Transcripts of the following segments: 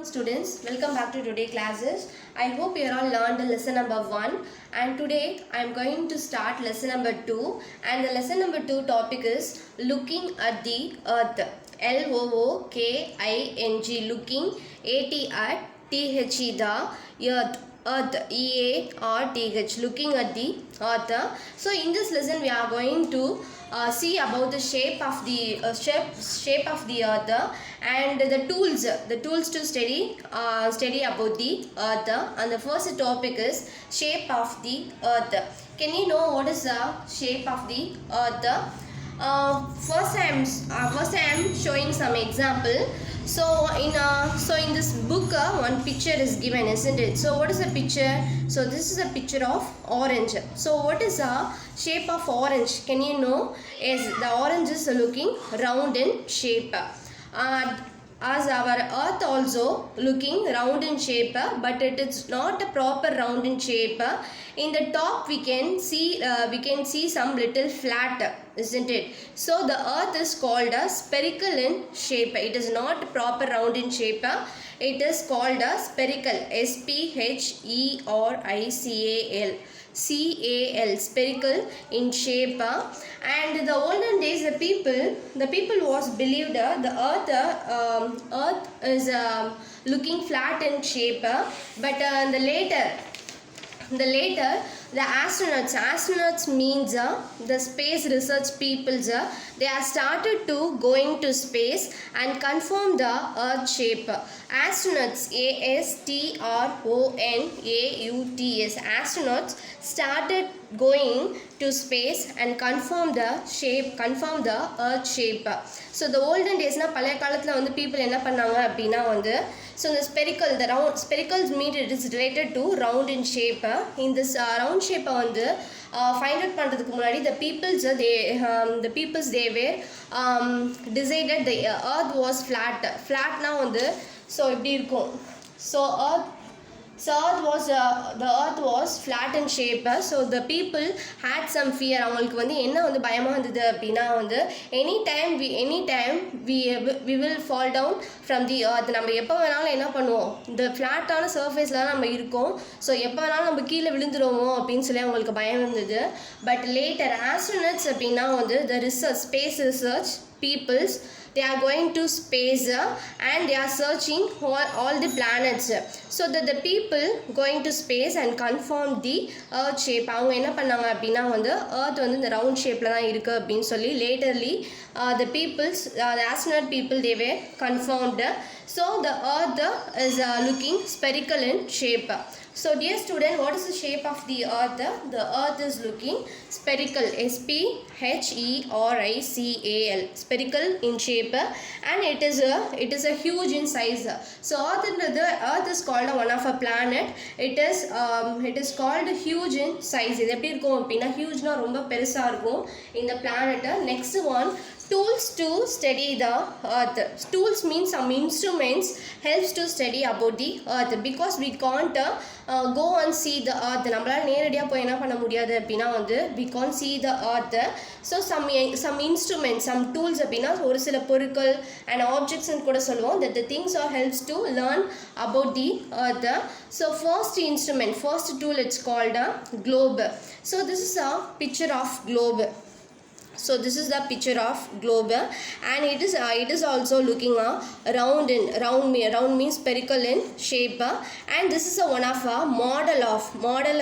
students, welcome back to today classes. I hope you all learned lesson number 1 and today I am going to start lesson number 2 and the lesson number 2 topic is looking at the earth. L-O-O-K-I-N-G, looking, A-T at T-H-E, the earth. Earth, E-A-R-T-H, looking at the earth. So in this lesson we are going to see about the shape of the shape of the earth and the tools to study about the earth. And the first topic is shape of the earth. Can you know what is the shape of the earth? First I am showing some example. So in this book one picture is given, isn't it? So what is the picture? So this is a picture of orange. So what is the shape of orange? Can you know? Is the orange is looking round in shape. As our earth also looking round in shape, but it is not a proper round in shape. In the top we can see some little flat, isn't it? So the earth is called a spherical in shape. It is not proper round in shape. It is called a spherical, S-P-H-E-R-I-C-A-L, C-A-L, spherical in shape. And the olden days the people was believed the earth is looking flat in shape, but the later the astronauts means the space research peoples, they are started to going to space and confirm the earth shape. Astronauts, A-S-T-R-O-N-A-U-T-S, astronauts started going to space and confirm the earth shape. So the olden days na பழைய காலத்துல வந்து people என்ன பண்ணாங்க அப்படினா வந்து so the spherical mean it is related to round in shape. In this round shape வந்து find out பண்றதுக்கு முன்னாடி the peoples they were decided the earth was flatனா வந்து so இப்படி இருக்கும். So the earth was flat in shape. So the people had some fear. அவங்களுக்கு வந்து என்ன வந்து பயமா இருந்தது அப்படினா வந்து anytime we will fall down from the earth. நம்ம எப்ப வேணாலும் என்ன பண்ணுவோம், இந்த ஃபிளாட்டான சர்ஃபேஸ்ல நம்ம இருக்கோம், ஸோ எப்போ வேணாலும் நம்ம கீழே விழுந்துருவோமோ அப்படின்னு சொல்லி அவங்களுக்கு பயம் இருந்தது. பட் லேட்டர் ஆஸ்ட்ரோனட்ஸ் அப்படின்னா வந்து the space research peoples, they are going to space and they are searching all the planets, so that the people going to space and confirm the earth shape. அவங்க என்ன பண்ணாங்க அப்படின்னா வந்து earth வந்து இந்த round shapeல தான் இருக்கு அப்படின்னு சொல்லி laterly the astronaut people they were confirmed. So the earth is looking spherical in shape. So dear student, what is the shape of the earth? The earth is looking spherical, S-P-H-E-R-I-C-A-L, spherical in shape, and it is a huge in size. So earth is called one of a planet. It is called huge in size. இது எப்படி இருக்கும் அப்படின்னா hugeனா ரொம்ப பெருசா இருக்கும் இந்த planet. Next one, tools to study the earth. Tools means some instruments helps to study about the earth, because we can't go and see the earth. நம்மளால நேரடியா போய் என்ன பண்ண முடியாது அப்படினா வந்து we can't see the earth. So some instruments, some tools அப்படினா ஒரு சில பொருட்கள் and objects ன்னு கூட சொல்லுவோம், that the things are helps to learn about the earth. So first tool, it's called a globe. So this is a picture of globe. So this is the picture of globe, and it is also looking round means spherical in shape, and this is one of a model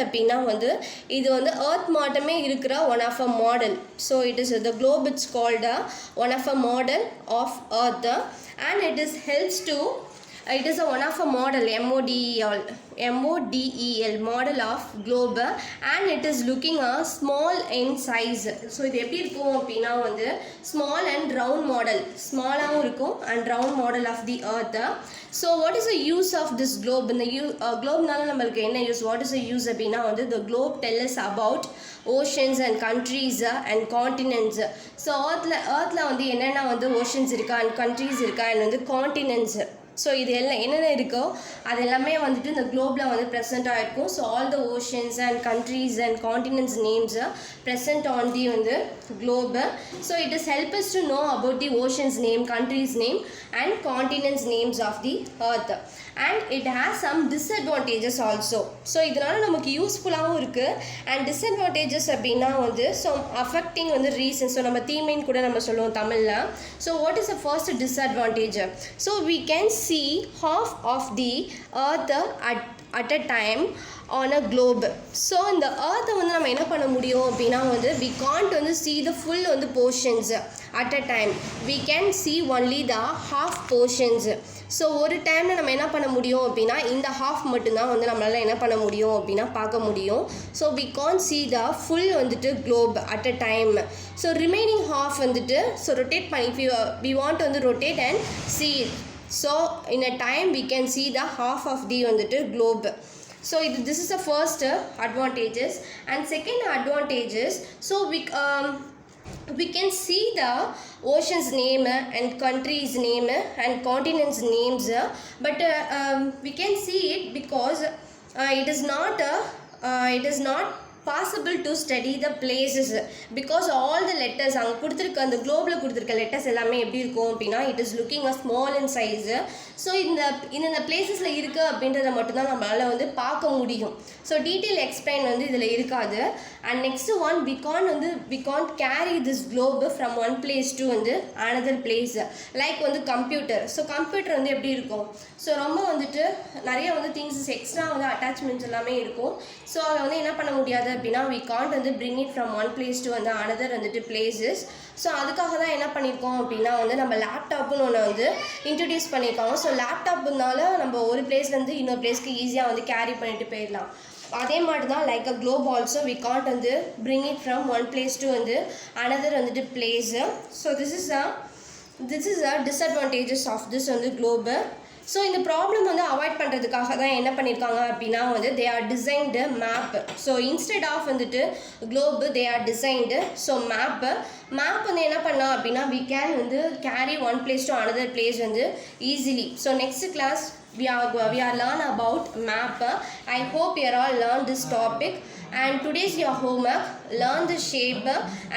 அப்படினா வந்து இது வந்து earth மாட்டமே இருக்கிற one of a model. So it is the globe, it's called one of a model of earth, and it helps to it is one of a model, M-O-D-E-L, model of globe, and it is looking small in size. So இது எப்படி இருக்கும் அப்படின்னா வந்து small and round model, ஸ்மாலாகவும் இருக்கும் and round model of the earth. So what is the use of this globe? இந்த globeனால நம்மளுக்கு என்ன use? What is the use அப்படின்னா வந்து the globe tell us about oceans and countries and continents. So earthல வந்து என்னென்ன வந்து oceans இருக்கா and countries இருக்கா and வந்து continents. ஸோ இது எல்லாம் என்னென்ன இருக்கோ அது எல்லாமே வந்துட்டு இந்த குளோபில் வந்து ப்ரெசென்ட் ஆகிருக்கும். So all the oceans and countries and continents names present on the வந்து globe. So it is help us to know about the oceans name, countries name and continents names of the earth. And it has some disadvantages also. So இதனால நமக்கு யூஸ்ஃபுல்லாகவும் இருக்குது. And disadvantages அப்படின்னா வந்து so affecting வந்து reason. So நம்ம தீமைன்னு கூட நம்ம சொல்லுவோம் தமிழில். So what is the first disadvantage? So we can see half of the earth at a time on a globe. So இந்த earth வந்து நம்ம என்ன பண்ண முடியும் அப்படின்னா வந்து we can't வந்து see the full வந்து portions at a time. We can see only the half portions. So ஒரு டைமில் நம்ம என்ன பண்ண முடியும் அப்படின்னா இந்த ஹாஃப் மட்டும்தான் வந்து நம்மளால் என்ன பண்ண முடியும் அப்படின்னா பார்க்க முடியும். So we can't see the full வந்துட்டு globe at a time. So remaining half வந்துட்டு ஸோ ரொட்டேட் பண்ணி we want வந்து rotate and see it. So in a time we can see the half of the வந்துட்டு globe. So this is the first advantages. And second advantages, so we can see the oceans name and countries name and continents names, but we can see it because it is not possible to study the places because all the letters அங்கே கொடுத்துருக்க அந்த குளோபில் கொடுத்துருக்க letters எல்லாமே எப்படி இருக்கும் அப்படின்னா it is looking a small in size. So இந்த பிளேசஸில் இருக்குது அப்படின்றத மட்டும்தான் நம்மளால் வந்து பார்க்க முடியும். ஸோ டீட்டெயில் எக்ஸ்பிளைன் வந்து இதில் இருக்காது. And next one we can't carry this globe from one place to வந்து another place like வந்து கம்ப்யூட்டர். ஸோ கம்ப்யூட்டர் வந்து எப்படி இருக்கும்? ஸோ ரொம்ப வந்துட்டு நிறைய வந்து திங்ஸஸ் எக்ஸ்ட்ரா வந்து அட்டாச்மெண்ட்ஸ் எல்லாமே இருக்கும். ஸோ அதை வந்து என்ன பண்ண முடியாது அப்படின்னா we can't வந்து bring it from one place to வந்து another வந்துட்டு places. ஸோ அதுக்காக தான் என்ன பண்ணியிருக்கோம் அப்படின்னா வந்து நம்ம லேப்டாப்னு ஒன்று வந்து இன்ட்ரடியூஸ் பண்ணியிருக்காங்க. ஸோ லேப்டாப்னால நம்ம ஒரு பிளேஸ்லேருந்து இன்னொரு பிளேஸ்க்கு ஈஸியாக வந்து கேரி பண்ணிட்டு போயிடலாம். அதே மாதிரி தான் like a Globe also we can't வந்து bring it from one place to வந்து another வந்துட்டு place. So this is a disadvantages of this வந்து globe. ஸோ இந்த ப்ராப்ளம் வந்து அவாய்ட் பண்ணுறதுக்காக தான் என்ன பண்ணியிருக்காங்க அப்படின்னா வந்து they are designed map. So instead of வந்துட்டு globe they are designed so map வந்து என்ன பண்ணலாம் அப்படின்னா we can வந்து carry one place to another place வந்து easily. So next class we are learn about map. I hope you all learn this topic. And today's your homework, learn the shape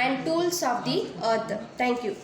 and tools of the earth. Thank you.